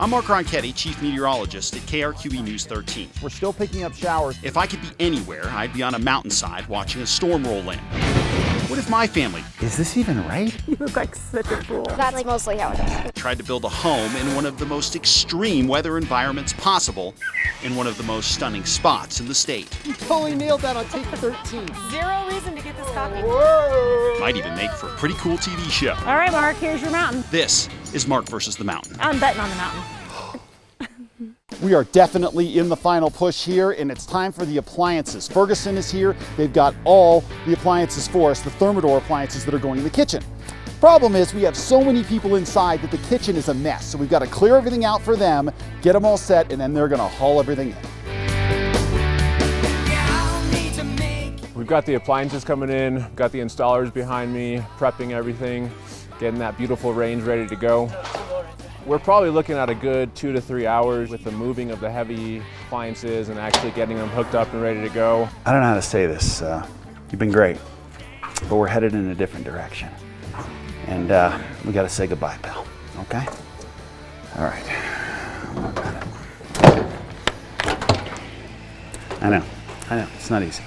I'm Mark Ronchetti, Chief Meteorologist at KRQE News 13. We're still picking up showers. If I could be anywhere, I'd be on a mountainside watching a storm roll in. What if my family Is this even right? You look like such a fool. That's mostly how it is. tried to build a home in one of the most extreme weather environments possible in one of the most stunning spots in the state? You totally nailed that on take 13. Zero reason to get this coffee. Might even make for a pretty cool TV show. All right, Mark, here's your mountain. This is Mark versus the Mountain. I'm betting on the mountain. We are definitely in the final push here, and it's time for the appliances. Ferguson is here. They've got all the appliances for us, the Thermador appliances that are going in the kitchen. Problem is, we have so many people inside that the kitchen is a mess. So we've got to clear everything out for them, get them all set, and then they're going to haul everything in. We've got the appliances coming in, got the installers behind me, prepping everything, getting that beautiful range ready to go. We're probably looking at a good 2 to 3 hours with the moving of the heavy appliances and actually getting them hooked up and ready to go. I don't know how to say this. You've been great, but we're headed in a different direction. And we got to say goodbye, pal, okay? All right. I know, it's not easy.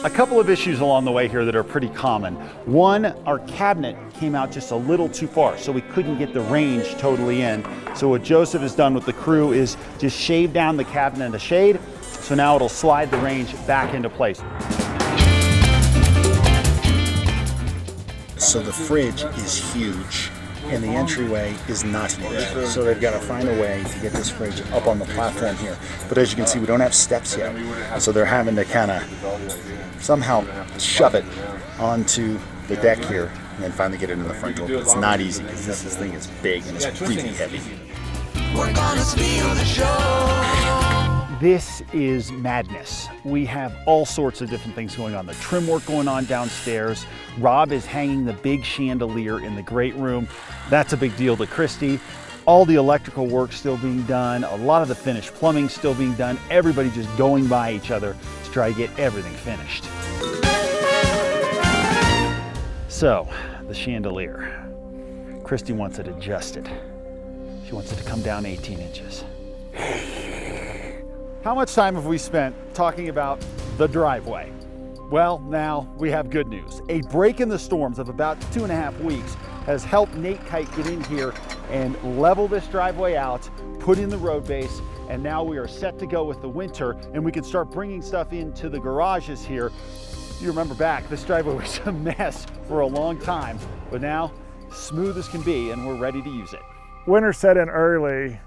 A couple of issues along the way here that are pretty common. One, our cabinet came out just a little too far, so we couldn't get the range totally in. So what Joseph has done with the crew is just shave down the cabinet in the shade, so now it'll slide the range back into place. So the fridge is huge and the entryway is not huge. So they've got to find a way to get this fridge up on the platform here. But as you can see, we don't have steps yet. So they're having to kind of somehow shove it onto the deck here and then finally get it in the front door. But it's not easy because this thing is big and it's really heavy. We're gonna steal the show. This is madness. We have all sorts of different things going on. The trim work going on downstairs. Rob is hanging the big chandelier in the great room. That's a big deal to Krysty. All the electrical work still being done. A lot of the finished plumbing still being done. Everybody just going by each other to try to get everything finished. So, the chandelier. Krysty wants it adjusted. She wants it to come down 18 inches. How much time have we spent talking about the driveway? Well, now we have good news. A break in the storms of about 2.5 weeks has helped Nate Kite get in here and level this driveway out, put in the road base, and now we are set to go with the winter, and we can start bringing stuff into the garages here. If you remember back, this driveway was a mess for a long time, but now smooth as can be, and we're ready to use it. Winter set in early,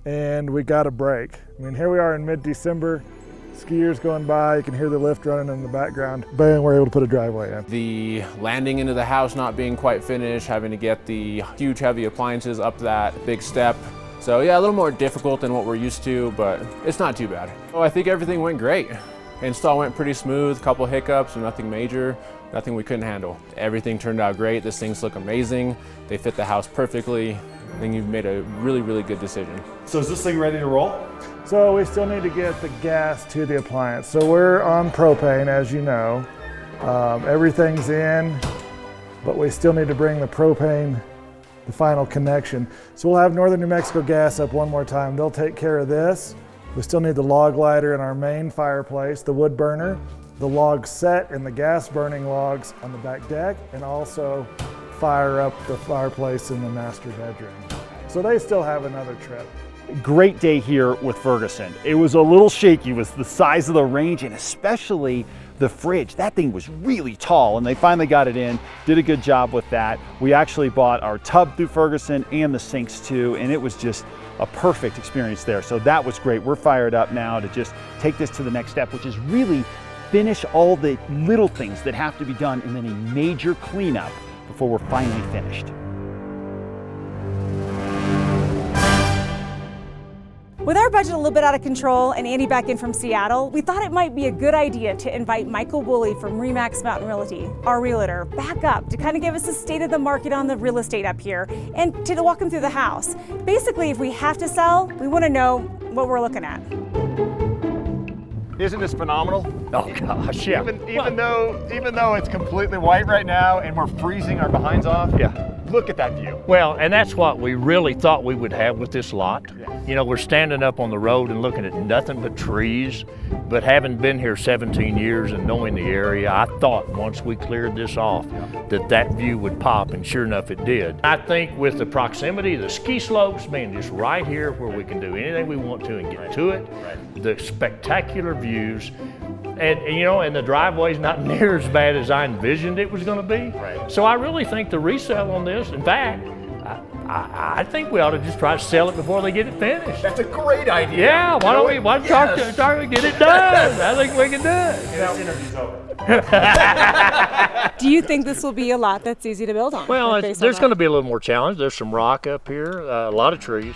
and we got a break. I mean, here we are in mid-December, skiers going by, you can hear the lift running in the background. Bang, we're able to put a driveway in. The landing into the house not being quite finished, having to get the huge heavy appliances up that big step. So yeah, a little more difficult than what we're used to, but it's not too bad. Oh, I think everything went great. Install went pretty smooth, couple hiccups, nothing major, nothing we couldn't handle. Everything turned out great. These things look amazing. They fit the house perfectly. I think you've made a really, really good decision. So is this thing ready to roll? So we still need to get the gas to the appliance. So we're on propane, as you know. Everything's in, but we still need to bring the propane, the final connection. So we'll have Northern New Mexico Gas up one more time. They'll take care of this. We still need the log lighter in our main fireplace, the wood burner, the log set and the gas burning logs on the back deck, and also fire up the fireplace in the master bedroom. So they still have another trip. Great day here with Ferguson. It was a little shaky with the size of the range and especially the fridge. That thing was really tall and they finally got it in, did a good job with that. We actually bought our tub through Ferguson and the sinks too, and it was just a perfect experience there. So that was great. We're fired up now to just take this to the next step, which is really finish all the little things that have to be done and then a major cleanup before we're finally finished. With our budget a little bit out of control and Andy back in from Seattle, we thought it might be a good idea to invite Michael Woolley from Remax Mountain Realty, our realtor, back up to kind of give us a state of the market on the real estate up here and to walk him through the house. Basically, if we have to sell, we want to know what we're looking at. Isn't this phenomenal? Oh gosh, yeah. Even though it's completely white right now and we're freezing our behinds off, Yeah. look at that view. Well, and that's what we really thought we would have with this lot. You know, we're standing up on the road and looking at nothing but trees, but having been here 17 years and knowing the area, I thought once we cleared this off that view would pop, and sure enough it did. I think with the proximity, the ski slopes being just right here where we can do anything we want to and get to it, the spectacular views, and you know, and the driveway's not near as bad as I envisioned it was going to be. Right. So I really think the resale on this, in fact, I think we ought to just try to sell it before they get it finished. That's a great idea. Yeah, why don't we try to get it done? I think we can do it. This interview's over. Do you think this will be a lot that's easy to build on? Well, based on there's that? going to be a little more challenge. There's some rock up here, a lot of trees.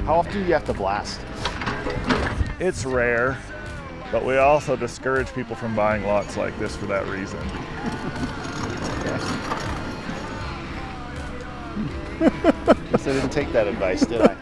How often do you have to blast? It's rare, but we also discourage people from buying lots like this for that reason. Guess I didn't take that advice, did I?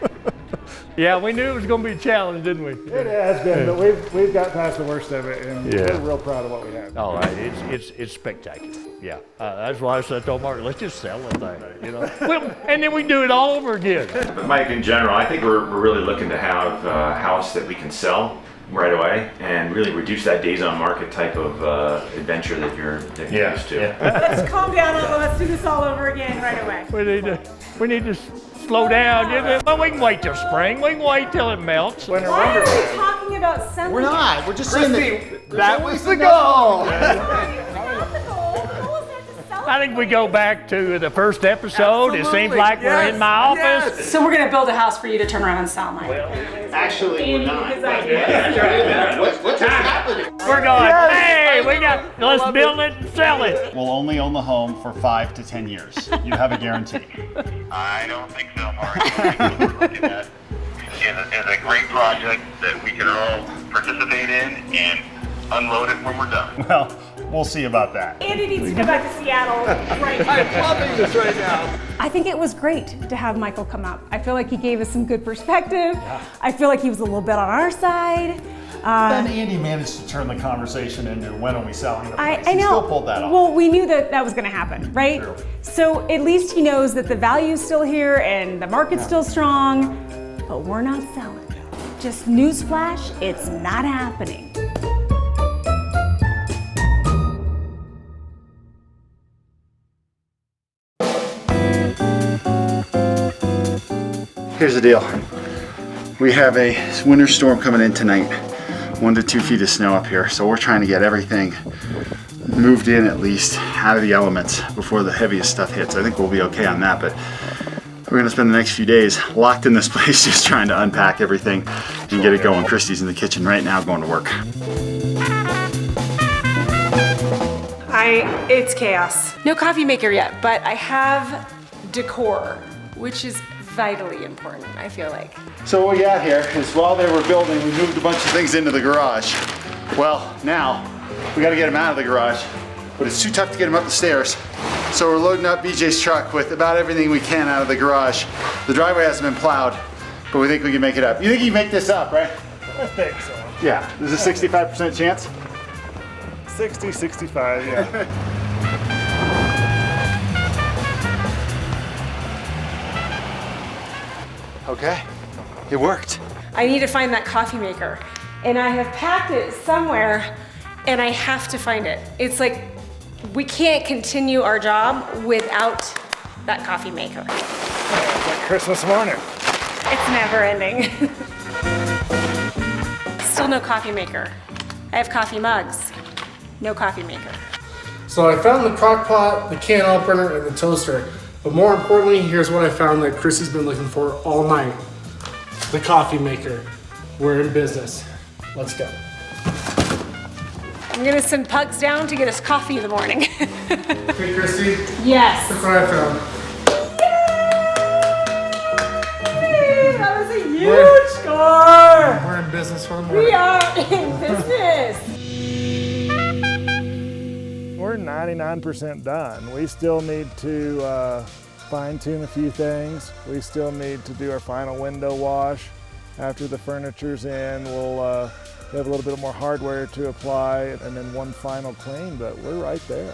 Yeah, we knew it was going to be a challenge, didn't we? It has been, but we've got past the worst of it, and we're real proud of what we have. All right, it's spectacular. Yeah, that's why I told Mark, let's just sell the thing, you know. Well, and then we do it all over again. But Mike, in general, I think we're really looking to have a house that we can sell right away and really reduce that days on market type of adventure that you're used to. Yeah. Let's calm down, although let's do this all over again right away. We need to slow down. Well, we can wait till spring. We can wait till it melts. Why are we talking about selling? We're not. We're just saying that. That was the goal. I think we go back to the first episode. It seems like we're in my office. So we're gonna build a house for you to turn around and sell, Mike. Actually, we're not. What's happening? We're going, hey, let's build it and sell it. We'll only own the home for 5 to 10 years. You have a guarantee. I don't think so, Mark. I think what we're looking at is a great project that we can all participate in and unload it when we're done. Well, we'll see about that. Andy needs to go back to Seattle right now. I'm loving this right now. I think it was great to have Michael come up. I feel like he gave us some good perspective. I feel like he was a little bit on our side. Then Andy managed to turn the conversation into when are we selling the place. I know. He still pulled that off. Well, we knew that was going to happen, right? True. So at least he knows that the value's still here and the market's still strong, but we're not selling. Just newsflash, it's not happening. Here's the deal. We have a winter storm coming in tonight. 1 to 2 feet of snow up here. So we're trying to get everything moved in at least out of the elements before the heaviest stuff hits. I think we'll be okay on that, but we're gonna spend the next few days locked in this place just trying to unpack everything and get it going. Krysty's in the kitchen right now going to work. It's chaos. No coffee maker yet, but I have decor, which is vitally important, I feel like. So what we got here is while they were building, we moved a bunch of things into the garage. Well, now we gotta get them out of the garage, but it's too tough to get them up the stairs. So we're loading up BJ's truck with about everything we can out of the garage. The driveway hasn't been plowed, but we think we can make it up. You think you can make this up, right? I think so. Yeah, there's a 65% chance? 60, 65, yeah. Okay, it worked. I need to find that coffee maker, and I have packed it somewhere, and I have to find it. It's like, we can't continue our job without that coffee maker. It's like Christmas morning. It's never ending. Still no coffee maker. I have coffee mugs, no coffee maker. So I found the crock pot, the can opener, and the toaster. But more importantly, here's what I found that Krysty's been looking for all night. The coffee maker. We're in business. Let's go. I'm gonna send Pugs down to get us coffee in the morning. Hey Krysty, Yes. look what I found. Yay! That was a huge score! We're in business for the morning. We are in business. We're we're 99% done. We still need to fine tune a few things. We still need to do our final window wash. After the furniture's in, we'll have a little bit more hardware to apply and then one final clean, but we're right there.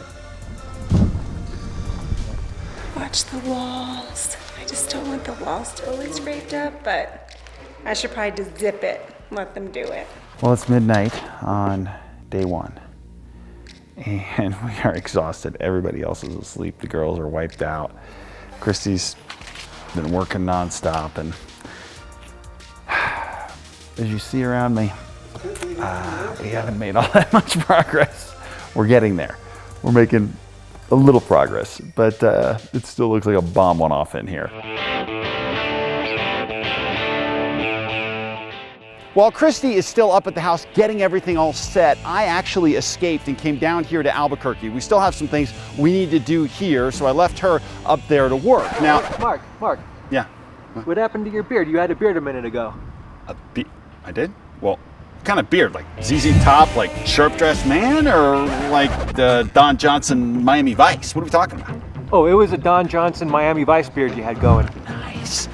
Watch the walls. I just don't want the walls totally scraped up, but I should probably just zip it, let them do it. Well, it's midnight on day one, and we are exhausted. Everybody else is asleep. The girls are wiped out. Krysty's been working nonstop, and as you see around me, we haven't made all that much progress. We're getting there. We're making a little progress, but it still looks like a bomb went off in here. While Krysty is still up at the house getting everything all set, I actually escaped and came down here to Albuquerque. We still have some things we need to do here, so I left her up there to work. Now, Mark. Yeah. What happened to your beard? You had a beard a minute ago. I did? Well, what kind of beard? Like ZZ Top, like sharp dressed man, or like the Don Johnson Miami Vice? What are we talking about? Oh, it was a Don Johnson Miami Vice beard you had going. Nice.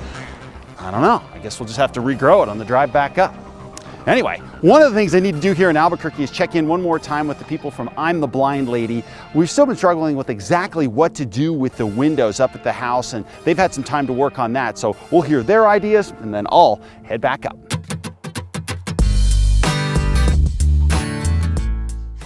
I don't know. I guess we'll just have to regrow it on the drive back up. Anyway, one of the things I need to do here in Albuquerque is check in one more time with the people from I'm the Blind Lady. We've still been struggling with exactly what to do with the windows up at the house, and they've had some time to work on that. So we'll hear their ideas, and then I'll head back up.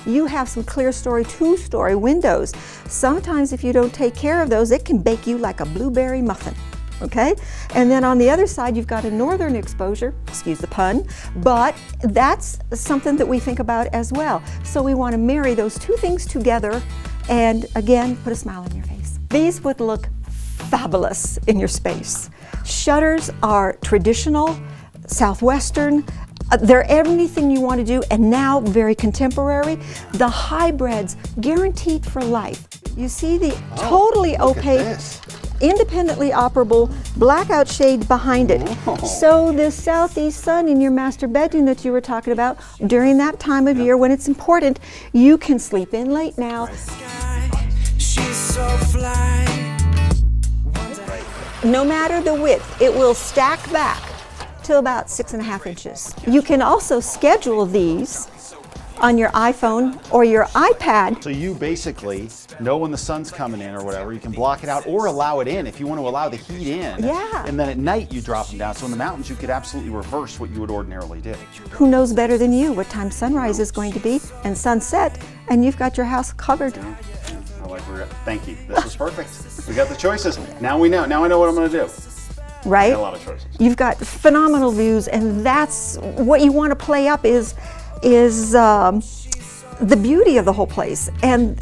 You have some clear story, 2-story windows. Sometimes if you don't take care of those, it can bake you like a blueberry muffin. Okay? And then on the other side, you've got a northern exposure, excuse the pun, but that's something that we think about as well. So we want to marry those two things together and again, put a smile on your face. These would look fabulous in your space. Shutters are traditional, southwestern, they're anything you want to do, and now very contemporary. The hybrids, guaranteed for life. You see the totally opaque, independently operable blackout shade behind it. So the southeast sun in your master bedroom that you were talking about, during that time of year when it's important, you can sleep in late now. No matter the width, it will stack back to about 6.5 inches. You can also schedule these on your iPhone or your iPad. So you basically know when the sun's coming in or whatever, you can block it out or allow it in if you want to allow the heat in. Yeah. And then at night you drop them down. So in the mountains you could absolutely reverse what you would ordinarily do. Who knows better than you what time sunrise is going to be and sunset, and you've got your house covered. Thank you. This is perfect. We got the choices. Now we know. Now I know what I'm going to do. Right? A lot of choices. You've got phenomenal views, and that's what you want to play up is the beauty of the whole place, and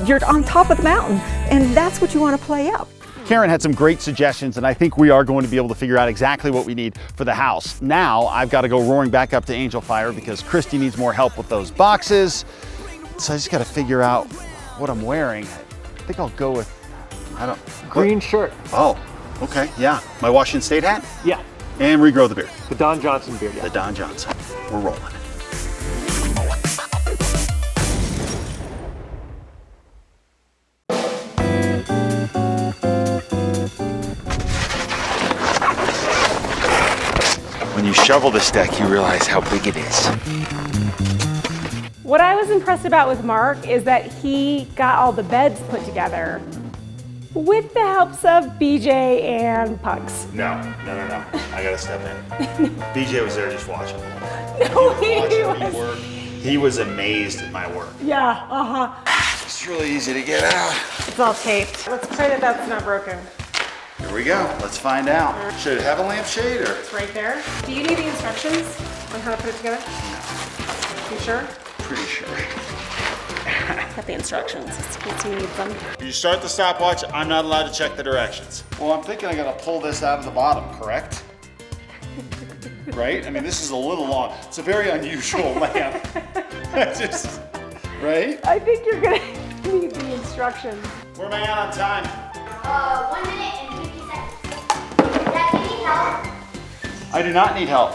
you're on top of the mountain, and that's what you want to play up. Karen had some great suggestions, and I think we are going to be able to figure out exactly what we need for the house. Now I've got to go roaring back up to Angel Fire because Krysty needs more help with those boxes. So I just got to figure out what I'm wearing. I think I'll go with, green shirt. Oh, okay, yeah. My Washington State hat? Yeah. And regrow the beard. The Don Johnson beard, yeah. The Don Johnson. We're rolling. When you shovel this deck, you realize how big it is. What I was impressed about with Mark is that he got all the beds put together with the helps of BJ and Pugs. No. I gotta step in. BJ was there just watching. No, he was. He was amazed at my work. Yeah, It's really easy to get out. It's all taped. Let's pray that that's not broken. Here we go. Let's find out. Should it have a lampshade or? It's right there. Do you need the instructions on how to put it together? No. You sure? Pretty sure. Got the instructions in case you need them. You start the stopwatch, I'm not allowed to check the directions. Well, I'm thinking I gotta pull this out of the bottom, correct? Right? I mean, this is a little long. It's a very unusual lamp. Right? I think you're gonna need the instructions. Where am I at on time? 1 minute and 50 seconds. Does that need help? I do not need help.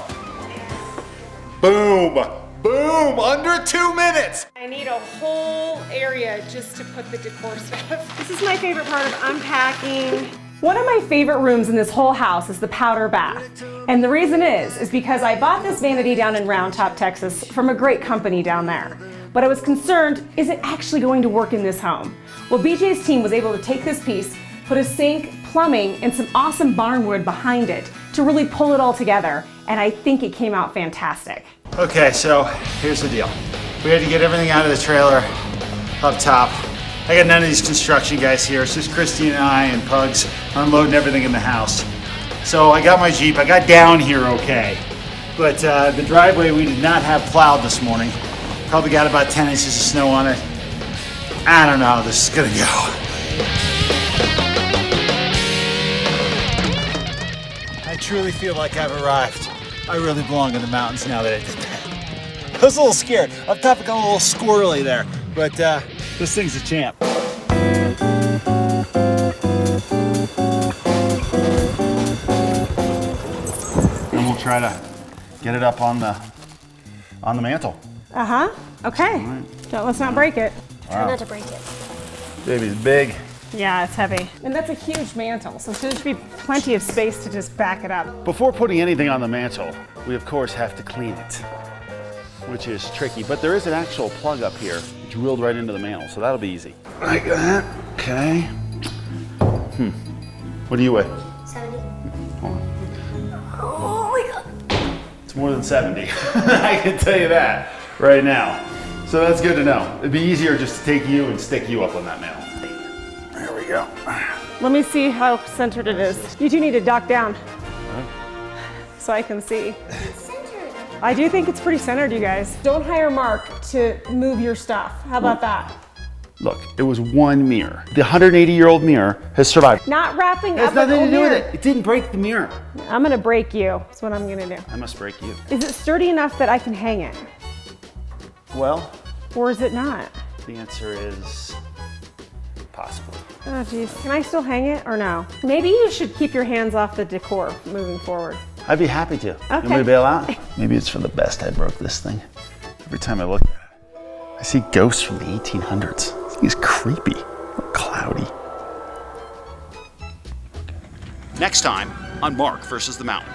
Boom! Boom, under 2 minutes. I need a whole area just to put the decor stuff. This is my favorite part of unpacking. One of my favorite rooms in this whole house is the powder bath. And the reason is because I bought this vanity down in Round Top, Texas from a great company down there. But I was concerned, is it actually going to work in this home? Well, BJ's team was able to take this piece, put a sink, plumbing, and some awesome barnwood behind it to really pull it all together. And I think it came out fantastic. Okay, so here's the deal. We had to get everything out of the trailer up top. I got none of these construction guys here. It's just Krysty and I and Pugs unloading everything in the house. So I got my Jeep. I got down here okay. But the driveway we did not have plowed this morning. Probably got about 10 inches of snow on it. I don't know how this is gonna go. I truly feel like I've arrived. I really belong in the mountains now that I did that. I was a little scared. Up top it got a little squirrely there, but this thing's a champ. And we'll try to get it up on the mantle. Okay. Let's not break it. Try not to break it. Baby's big. Yeah, it's heavy. And that's a huge mantle, so there should be plenty of space to just back it up. Before putting anything on the mantle, we of course have to clean it, which is tricky, but there is an actual plug up here drilled right into the mantle, so that'll be easy. Like that, okay. What are you with? 70. Hold on. Oh my God. It's more than 70, I can tell you that right now. So that's good to know. It'd be easier just to take you and stick you up on that mantle. There we go. Let me see how centered it is. You do need to duck down so I can see. It's centered. I do think it's pretty centered, you guys. Don't hire Mark to move your stuff. How about that? Look, it was one mirror. The 180-year-old mirror has survived. Not wrapping It has up nothing an to do old with mirror. it. It didn't break the mirror. I'm gonna break you. That's what I'm gonna do. I must break you. Is it sturdy enough that I can hang it? Well, Or is it not? the answer is possibly. Oh geez, can I still hang it or no? Maybe you should keep your hands off the decor moving forward. I'd be happy to. You want me Okay. to bail out? Maybe it's for the best I broke this thing. Every time I look at it, I see ghosts from the 1800s. This thing is creepy, cloudy. Next time on Mark versus the Mountain.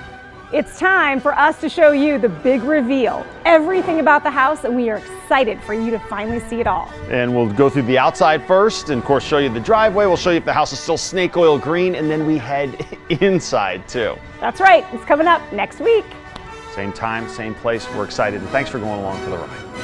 It's time for us to show you the big reveal. Everything about the house, and we are excited for you to finally see it all. And we'll go through the outside first, and of course show you the driveway. We'll show you if the house is still snake oil green, and then we head inside too. That's right, it's coming up next week. Same time, same place. We're excited, and thanks for going along for the ride.